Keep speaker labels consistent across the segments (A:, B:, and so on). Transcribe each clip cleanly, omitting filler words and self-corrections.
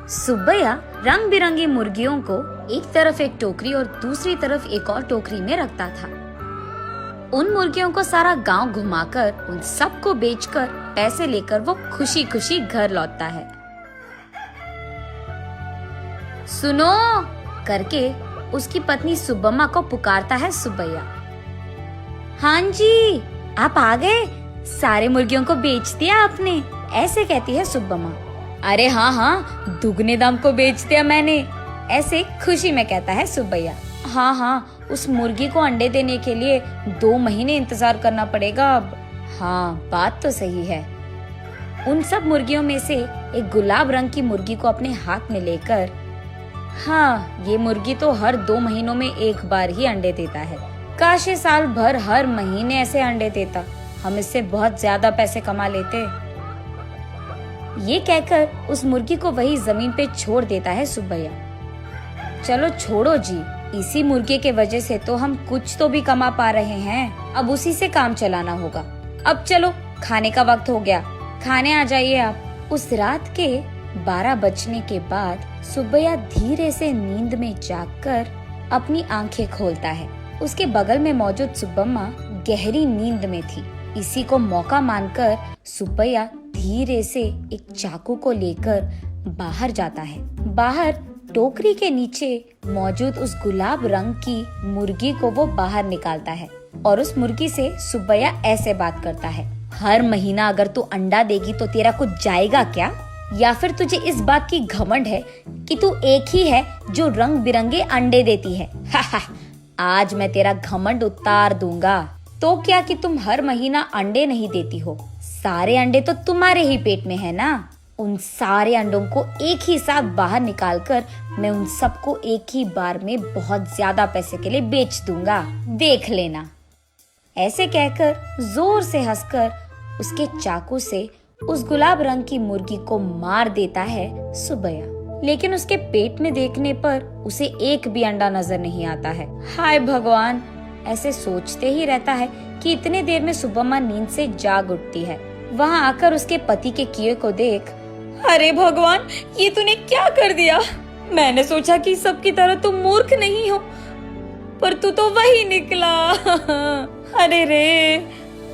A: सुब्बैया रंग बिरंगी मुर्गियों को एक तरफ एक टोकरी और दूसरी तरफ एक और टोकरी में रखता था। उन मुर्गियों को सारा गांव घुमाकर उन सबको बेचकर पैसे लेकर वो खुशी खुशी घर लौटता है। सुनो करके उसकी पत्नी सुब्बम्मा को पुकारता है सुब्बैया। हाँ जी, आप आ गए, सारे मुर्गियों को बेच दिया आपने, ऐसे कहती है सुब्बम्मा। अरे हाँ हाँ, दुगने दाम को बेच दिया मैंने, ऐसे खुशी में कहता है सुब्बैया। हाँ हाँ, उस मुर्गी को अंडे देने के लिए 2 महीने इंतजार करना पड़ेगा अब। हाँ, बात तो सही है। उन सब मुर्गियों में से एक गुलाब रंग की मुर्गी को अपने हाथ में लेकर, हाँ, ये मुर्गी तो हर 2 महीनों में एक बार ही अंडे देता है, काश ये साल भर हर महीने ऐसे अंडे देता, हम इससे बहुत ज्यादा पैसे कमा लेते। ये कहकर उस मुर्गी को वही जमीन पे छोड़ देता है सुब्बैया। चलो छोड़ो जी, इसी मुर्गे के वजह से तो हम कुछ तो भी कमा पा रहे हैं, अब उसी से काम चलाना होगा। अब चलो, खाने का वक्त हो गया, खाने आ जाइए आप। उस रात के 12 बजने के बाद सुब्बैया धीरे से नींद में जागकर अपनी आंखें खोलता है। उसके बगल में मौजूद सुब्बम्मा गहरी नींद में थी। इसी को मौका मानकर सुब्बैया धीरे से एक चाकू को लेकर बाहर जाता है। बाहर टोकरी के नीचे मौजूद उस गुलाब रंग की मुर्गी को वो बाहर निकालता है और उस मुर्गी से सुब्बैया ऐसे बात करता है। हर महीना अगर तू अंडा देगी तो तेरा कुछ जाएगा क्या? या फिर तुझे इस बात की घमंड है कि तू एक ही है जो रंग बिरंगे अंडे देती है? आज मैं तेरा घमंड उतार दूंगा। तो क्या कि तुम हर महीना अंडे नहीं देती हो, सारे अंडे तो तुम्हारे ही पेट में है ना। उन सारे अंडों को एक ही साथ बाहर निकालकर मैं उन सबको एक ही बार में बहुत ज्यादा पैसे के लिए बेच दूंगा, देख लेना। ऐसे कहकर जोर से हंसकर उसके चाकू से उस गुलाब रंग की मुर्गी को मार देता है सुब्बैया। लेकिन उसके पेट में देखने पर उसे एक भी अंडा नजर नहीं आता है। हाय भगवान, ऐसे सोचते ही रहता है कि इतने देर में सुब्बम्मा नींद से जाग उठती है। वहाँ आकर उसके पति के किए को देख, अरे भगवान, ये तूने क्या कर दिया? मैंने सोचा कि सबकी तरह तुम मूर्ख नहीं हो, पर तू तो वही निकला। अरे रे,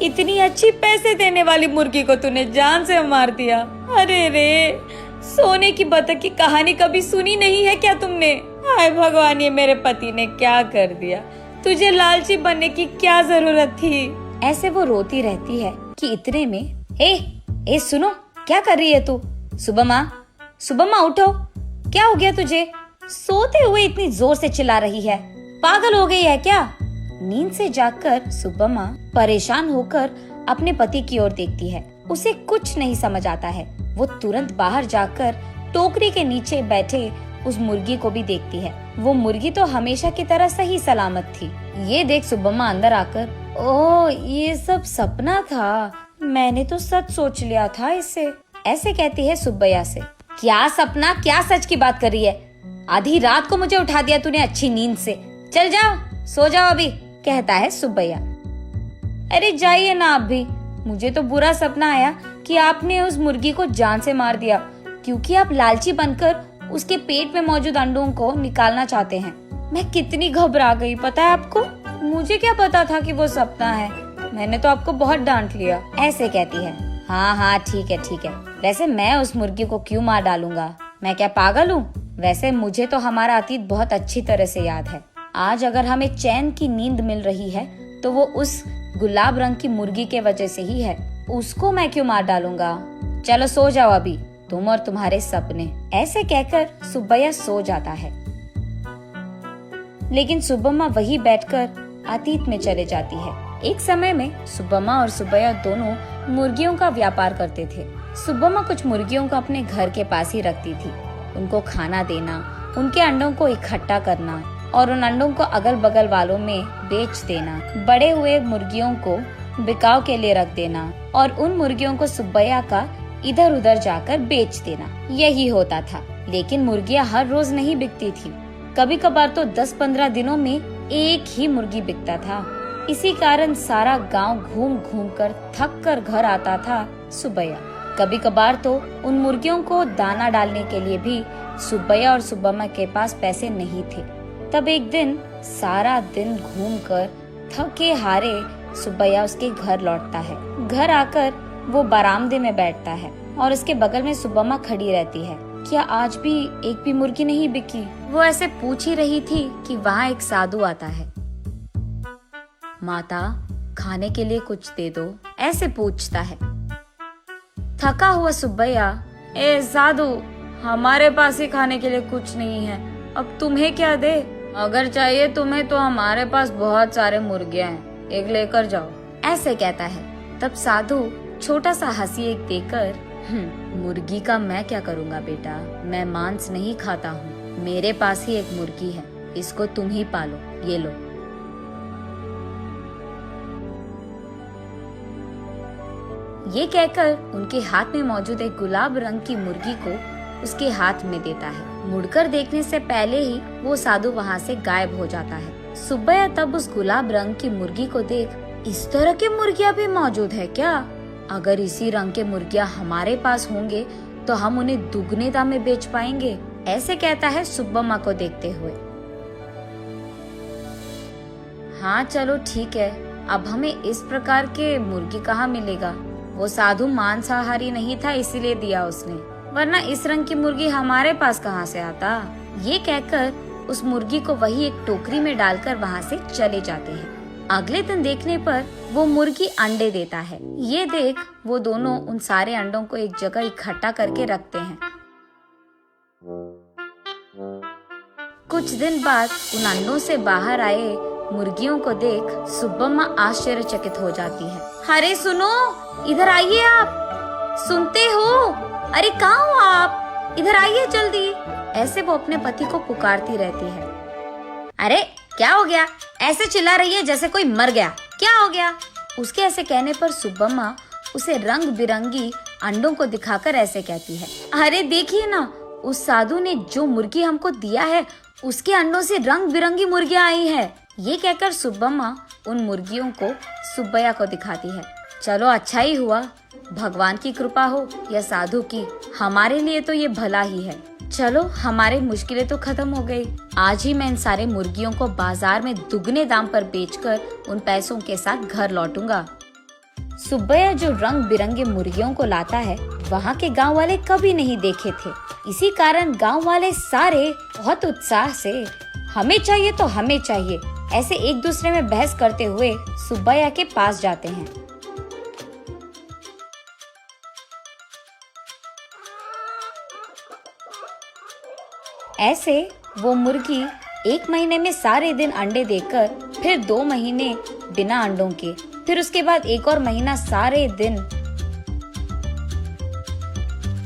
A: इतनी अच्छी पैसे देने वाली मुर्गी को तूने जान से मार दिया। अरे रे, सोने की बतख की कहानी कभी सुनी नहीं है क्या तुमने? हाय भगवान, ये मेरे पति ने क्या कर दिया? तुझे लालची बनने की क्या जरूरत थी? ऐसे वो रोती रहती है कि इतने में ए सुनो, क्या कर रही है तू? सुब्बम्मा उठो, क्या हो गया तुझे? सोते हुए इतनी जोर से चिल्ला रही है, पागल हो गई है क्या? नींद से जागकर सुब्बम्मा परेशान होकर अपने पति की ओर देखती है। उसे कुछ नहीं समझ आता है। वो तुरंत बाहर जाकर टोकरी के नीचे बैठे उस मुर्गी को भी देखती है। वो मुर्गी तो हमेशा की तरह सही सलामत थी। ये देख सुब्बम्मा अंदर आकर, ओह, ये सब सपना था, मैंने तो सच सोच लिया था इसे, ऐसे कहती है सुब्बैया से। क्या सपना, क्या सच की बात कर रही है? आधी रात को मुझे उठा दिया तूने अच्छी नींद से। चल जाओ, सो जाओ अभी, कहता है सुब्बैया। अरे जाइए ना आप भी, मुझे तो बुरा सपना आया कि आपने उस मुर्गी को जान से मार दिया, क्योंकि आप लालची बनकर उसके पेट में मौजूद अंडों को निकालना चाहते हैं। मैं कितनी घबरा गई पता है आपको? मुझे क्या पता था कि वो सपना है, मैंने तो आपको बहुत डांट लिया, ऐसे कहती है। हाँ हाँ, ठीक है। वैसे मैं उस मुर्गी को क्यों मार डालूंगा, मैं क्या पागल हूँ? वैसे मुझे तो हमारा अतीत बहुत अच्छी तरह से याद है। आज अगर हमें चैन की नींद मिल रही है तो वो उस गुलाब रंग की मुर्गी के वजह से ही है, उसको मैं क्यों मार डालूंगा? चलो सो जाओ अभी, तुम और तुम्हारे सपने। ऐसे कहकर सुब्बैया सो जाता है। लेकिन सुब्बम्मा वही बैठकर अतीत में चले जाती है। एक समय में सुब्बम्मा और सुब्बैया दोनों मुर्गियों का व्यापार करते थे। सुब्बम्मा कुछ मुर्गियों को अपने घर के पास ही रखती थी। उनको खाना देना, उनके अंडों को इकट्ठा करना और उन अंडों को अगल बगल वालों में बेच देना, बड़े हुए मुर्गियों को बिकाव के लिए रख देना और उन मुर्गियों को सुब्बैया का इधर उधर जाकर बेच देना, यही होता था। लेकिन मुर्गियां हर रोज नहीं बिकती थी, कभी कभार तो 10-15 दिनों में एक ही मुर्गी बिकता था। इसी कारण सारा गांव घूम घूम कर थक कर घर आता था सुब्बैया। कभी कभार तो उन मुर्गियों को दाना डालने के लिए भी सुब्बैया और सुब्बम्मा के पास पैसे नहीं थे। तब एक दिन सारा दिन घूमकर थके हारे सुब्बैया उसके घर लौटता है। घर आकर वो बरामदे में बैठता है और उसके बगल में सुब्बम्मा खड़ी रहती है। क्या आज भी एक भी मुर्गी नहीं बिकी? वो ऐसे पूछ ही रही थी कि वहाँ एक साधु आता है। माता, खाने के लिए कुछ दे दो, ऐसे पूछता है। थका हुआ सुब्बैया, ए साधु, हमारे पास ही खाने के लिए कुछ नहीं है, अब तुम्हें क्या दे? अगर चाहिए तुम्हें तो हमारे पास बहुत सारे मुर्गियां हैं, एक लेकर जाओ, ऐसे कहता है। तब साधु छोटा सा हंसी एक देकर, मुर्गी का मैं क्या करूँगा बेटा, मैं मांस नहीं खाता हूँ, मेरे पास ही एक मुर्गी है, इसको तुम ही पालो, ये लो। ये कहकर उनके हाथ में मौजूद एक गुलाब रंग की मुर्गी को उसके हाथ में देता है। मुड़कर देखने से पहले ही वो साधु वहाँ से गायब हो जाता है। सुब्बैया तब उस गुलाब रंग की मुर्गी को देख, इस तरह की मुर्गियाँ भी मौजूद है क्या? अगर इसी रंग के मुर्गियाँ हमारे पास होंगे तो हम उन्हें दुगने दाम में बेच पाएंगे, ऐसे कहता है सुब्बम्मा को देखते हुए। हाँ चलो ठीक है, अब हमें इस प्रकार के मुर्गी कहाँ मिलेगा? वो साधु मांसाहारी नहीं था इसीलिए दिया उसने, वरना इस रंग की मुर्गी हमारे पास कहाँ से आता? ये कहकर उस मुर्गी को वही एक टोकरी में डालकर वहाँ से चले जाते हैं। अगले दिन देखने पर वो मुर्गी अंडे देता है। ये देख वो दोनों उन सारे अंडों को एक जगह इकट्ठा करके रखते हैं। कुछ दिन बाद उन अंडों से बाहर आए मुर्गियों को देख सुब्बम्मा आश्चर्यचकित हो जाती है। अरे सुनो, इधर आइए आप, सुनते हो? अरे कहाँ हो आप? इधर आइए जल्दी, ऐसे वो अपने पति को पुकारती रहती है। अरे क्या हो गया? ऐसे चिल्ला रही है जैसे कोई मर गया, क्या हो गया? उसके ऐसे कहने पर सुब्बम्मा उसे रंग बिरंगी अंडों को दिखाकर ऐसे कहती है, अरे देखिए ना, उस साधु ने जो मुर्गी हमको दिया है उसके अंडों से रंग बिरंगी मुर्गियाँ आई है। ये कहकर सुब्बम्मा उन मुर्गियों को सुब्बैया को दिखाती है। चलो अच्छा ही हुआ, भगवान की कृपा हो या साधु की, हमारे लिए तो ये भला ही है। चलो हमारी मुश्किलें तो खत्म हो गई। आज ही मैं इन सारे मुर्गियों को बाजार में दुगने दाम पर बेचकर उन पैसों के साथ घर लौटूंगा। सुब्बैया जो रंग बिरंगे मुर्गियों को लाता है वहाँ के गांव वाले कभी नहीं देखे थे। इसी कारण गांव वाले सारे बहुत उत्साह से हमें चाहिए तो हमें चाहिए ऐसे एक दूसरे में बहस करते हुए सुब्बैया के पास जाते हैं। ऐसे वो मुर्गी 1 महीने में सारे दिन अंडे देकर, फिर 2 महीने बिना अंडों के, फिर उसके बाद 1 और महीना सारे दिन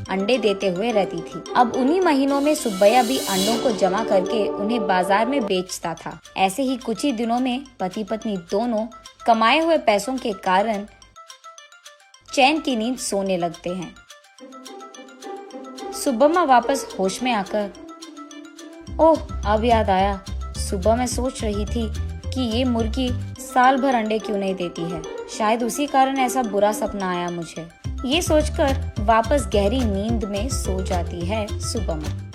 A: अंडे देते हुए रहती थी। अब उन्हीं महीनों में सुब्बैया भी अंडों को जमा करके उन्हें बाजार में बेचता था। ऐसे ही कुछ ही दिनों में पति पत्नी दोनों कमाए हुए पैसों के कारण चैन की नींद सोने लगते हैं। सुब्बम्मा वापस होश में आकर, ओह अब याद आया, सुबह मैं सोच रही थी कि ये मुर्गी साल भर अंडे क्यों नहीं देती है, शायद उसी कारण ऐसा बुरा सपना आया मुझे। ये सोचकर वापस गहरी नींद में सो जाती है सुब्बम्मा।